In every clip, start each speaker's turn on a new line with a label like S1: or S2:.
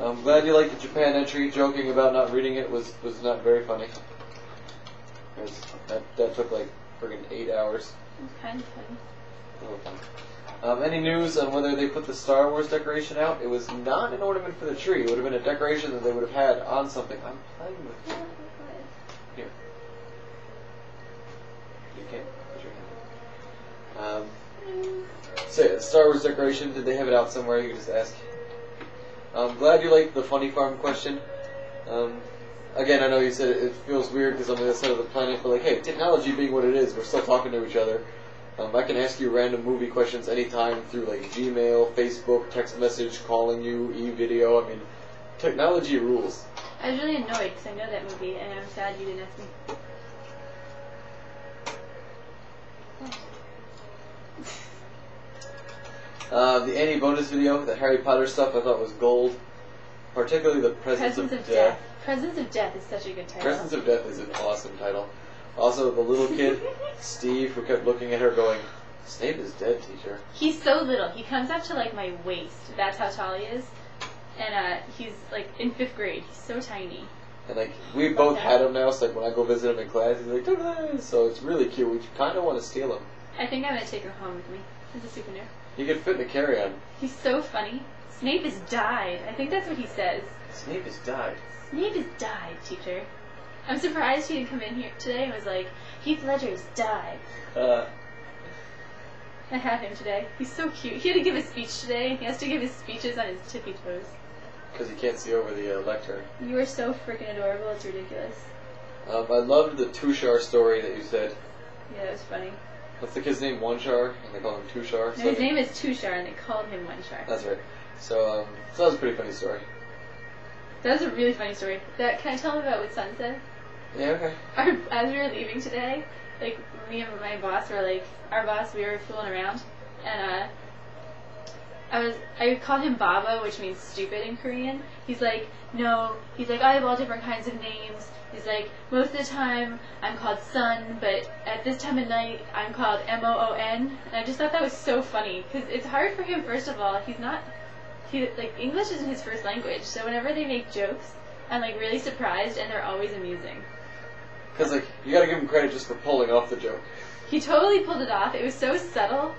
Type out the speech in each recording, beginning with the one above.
S1: I'm glad you liked the Japan entry. Joking about not reading it was not very funny. That took like friggin' 8 hours.
S2: It was kind of funny.
S1: A little funny. Any news on whether they put the Star Wars decoration out? It was not an ornament for the tree. It would have been a decoration that they would have had on something. I'm playing with it. Here. You can't put your hand. So yeah, the Star Wars decoration, did they have it out somewhere? You can just ask. I'm glad you liked the funny farm question. Again, I know you said it feels weird because I'm on the other side of the planet, but like, hey, technology being what it is, we're still talking to each other. I can ask you random movie questions anytime through like Gmail, Facebook, text message, calling you, e-video. I mean, technology rules.
S2: I was really annoyed because I know that movie, and I'm sad you didn't ask me.
S1: The Annie bonus video, the Harry Potter stuff, I thought was gold. Particularly the Presence of Death.
S2: Presence of Death is such a good title.
S1: Presence of Death is an awesome title. Also, the little kid, Steve, who kept looking at her going, Snape is dead, teacher.
S2: He's so little. He comes up to like my waist. That's how tall he is. And he's like in 5th grade. He's so tiny.
S1: And like, we both had him now, so like when I go visit him in class, he's like, "Ta-da!" So it's really cute. We kind of want to steal him.
S2: I think I'm going to take him home with me as a souvenir.
S1: He could fit in a carry-on.
S2: He's so funny. Snape has died. I think that's what he says.
S1: Snape has died.
S2: Snape has died, teacher. I'm surprised he didn't come in here today and was like, Heath Ledger's died. I have him today. He's so cute. He had to give a speech today. He has to give his speeches on his tippy toes.
S1: Because he can't see over the lectern.
S2: You are so freaking adorable. It's ridiculous.
S1: I loved the Tushar story that you said.
S2: Yeah, it was funny.
S1: What's the kid's name? One-Shar? And they call him Tushar?
S2: No, his name is Tushar, and they called him One-Shar.
S1: That's right. So that was a pretty funny story.
S2: That was a really funny story. Can I tell him about what Sun said?
S1: Yeah, okay.
S2: As we were leaving today, like, me and my boss were like, we were fooling around, and I called him Baba, which means stupid in Korean. He's like, no, he's like, I have all different kinds of names. He's like, most of the time I'm called Sun, but at this time of night I'm called M-O-O-N. And I just thought that was so funny, because it's hard for him, first of all, like, English isn't his first language, so whenever they make jokes, I'm like really surprised, and they're always amusing.
S1: Because like, you gotta give him credit just for pulling off the joke.
S2: He totally pulled it off. It was so subtle,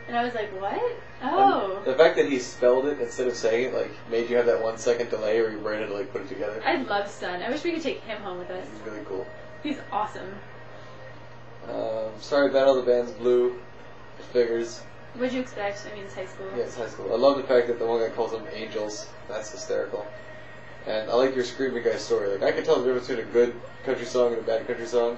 S2: and I was like, what? Oh.
S1: And the fact that he spelled it instead of saying it, like, made you have that 1 second delay or you were ready to, like, put it together.
S2: I love Sun. I wish we could take him home with us.
S1: He's really cool.
S2: He's awesome.
S1: Sorry, Battle of the Bands Blue. It figures.
S2: What'd you expect? I mean, it's high school.
S1: Yeah, it's high school. I love the fact that the one guy calls them angels. That's hysterical. And I like your Screaming Guy story. Like, I can tell the difference between a good country song and a bad country song.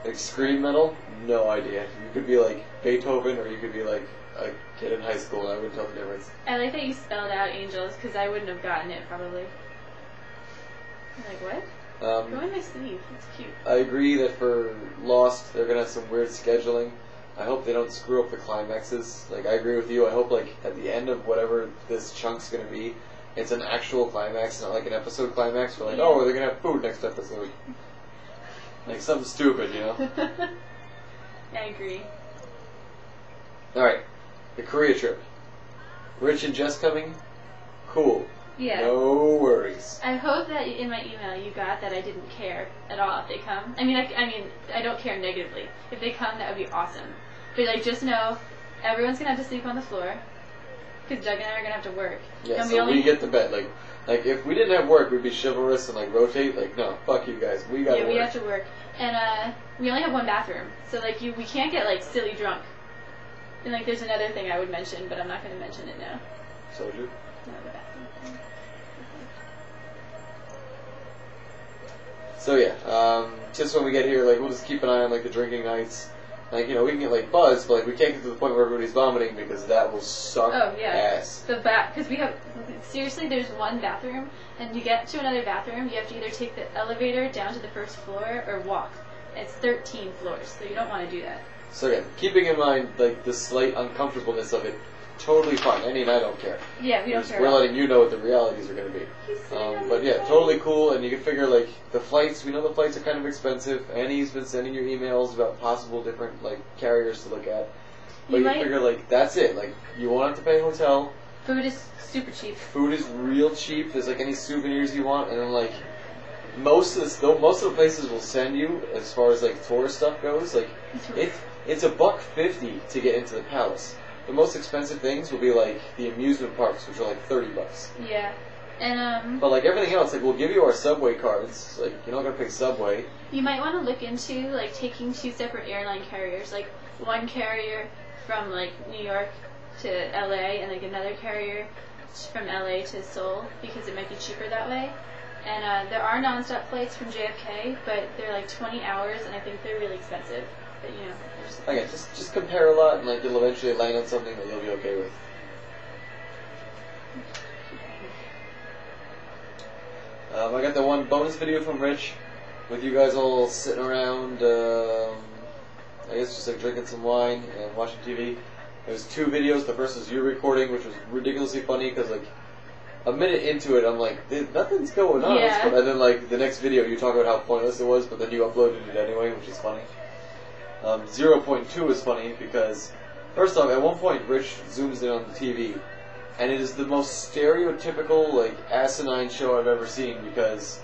S1: Like, scream metal, no idea. You could be like Beethoven, or you could be like a kid in high school, and I wouldn't tell the difference.
S2: I like that you spelled out angels, because I wouldn't have gotten it, probably. I'm like, what? Go in my sleeve. It's cute.
S1: I agree that for Lost, they're going to have some weird scheduling. I hope they don't screw up the climaxes. Like, I agree with you. I hope, like, at the end of whatever this chunk's going to be, it's an actual climax, not like an episode climax. We're like,
S2: yeah.
S1: Oh, they're going to have food next episode. Like, something stupid, you know?
S2: I agree.
S1: Alright, the Korea trip. Rich and Jess coming? Cool.
S2: Yeah.
S1: No worries.
S2: I hope that in my email you got that I didn't care at all if they come. I mean, I don't care negatively. If they come, that would be awesome. But, like, just know, everyone's going to have to sleep on the floor. Because Doug and I are going to have to we
S1: Yeah, so we get the bed. Like, if we didn't have work, we'd be chivalrous and, like, rotate. Like, no, fuck you guys. We gotta work.
S2: Yeah, we have to work. And, we only have one bathroom. So, like, we can't get, like, silly drunk. And, like, there's another thing I would mention, but I'm not going to mention it now.
S1: Soju?
S2: No, the bathroom thing.
S1: So, yeah, just when we get here, like, we'll just keep an eye on, like, the drinking nights. Like, you know, we can get, like, buzzed, but, like, we can't get to the point where everybody's vomiting because that will suck ass.
S2: Because we have, seriously, there's one bathroom, and to get to another bathroom, you have to either take the elevator down to the first floor or walk. It's 13 floors, so you don't want to do that.
S1: So, again, keeping in mind, like, the slight uncomfortableness of it, totally fine. Annie and I don't care.
S2: Yeah, we don't care.
S1: We're letting you know what the realities are going to be. But yeah, totally cool, and you can figure, like, the flights, we know the flights are kind of expensive. Annie's been sending you emails about possible different, like, carriers to look at. But you figure, like, that's it. Like, you won't have to pay a hotel.
S2: Food is super cheap.
S1: Food is real cheap. There's like any souvenirs you want, and then like most of the places will send you as far as like tourist stuff goes. Like it's $1.50 to get into the palace. The most expensive things will be like the amusement parks, which are like $30.
S2: Yeah, and
S1: But like everything else, like we'll give you our subway cards. Like you're not gonna pay Subway.
S2: you might want to look into like taking 2 separate airline carriers, like one carrier from like New York to LA, and like another carrier from LA to Seoul, because it might be cheaper that way. And there are nonstop flights from JFK, but they're like 20 hours, and I think they're really expensive. But you know,
S1: Again, just compare a lot, and like you'll eventually land on something that you'll be okay with. I got the one bonus video from Rich, with you guys all sitting around. I guess just like drinking some wine and watching TV. There's 2 videos. The first was you recording, which was ridiculously funny because like a minute into it, I'm like, nothing's going on.
S2: Yeah.
S1: And then like the next video, you talk about how pointless it was, but then you uploaded it anyway, which is funny. 0.2 is funny because, first off, at one point Rich zooms in on the TV, and it is the most stereotypical, like, asinine show I've ever seen because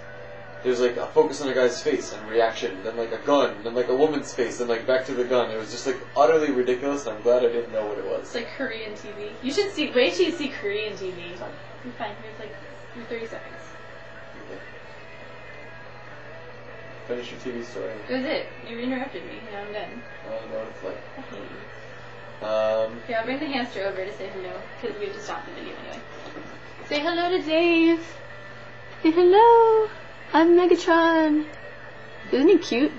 S1: there's like a focus on a guy's face and reaction, then like a gun, then like a woman's face, then like back to the gun. It was just like utterly ridiculous, and I'm glad I didn't know what it was.
S2: it's like Korean TV. You should see. Wait till you see Korean TV. You're fine. Here's like 30 seconds.
S1: Okay. Finish your TV story.
S2: That was it. You interrupted me. Now I'm done.
S1: I don't know what it's like.
S2: I hate you. Here, I'll bring the hamster over to say hello, because we have to stop the video anyway. Say hello to Dave. Say hello. I'm Megatron. Isn't he cute?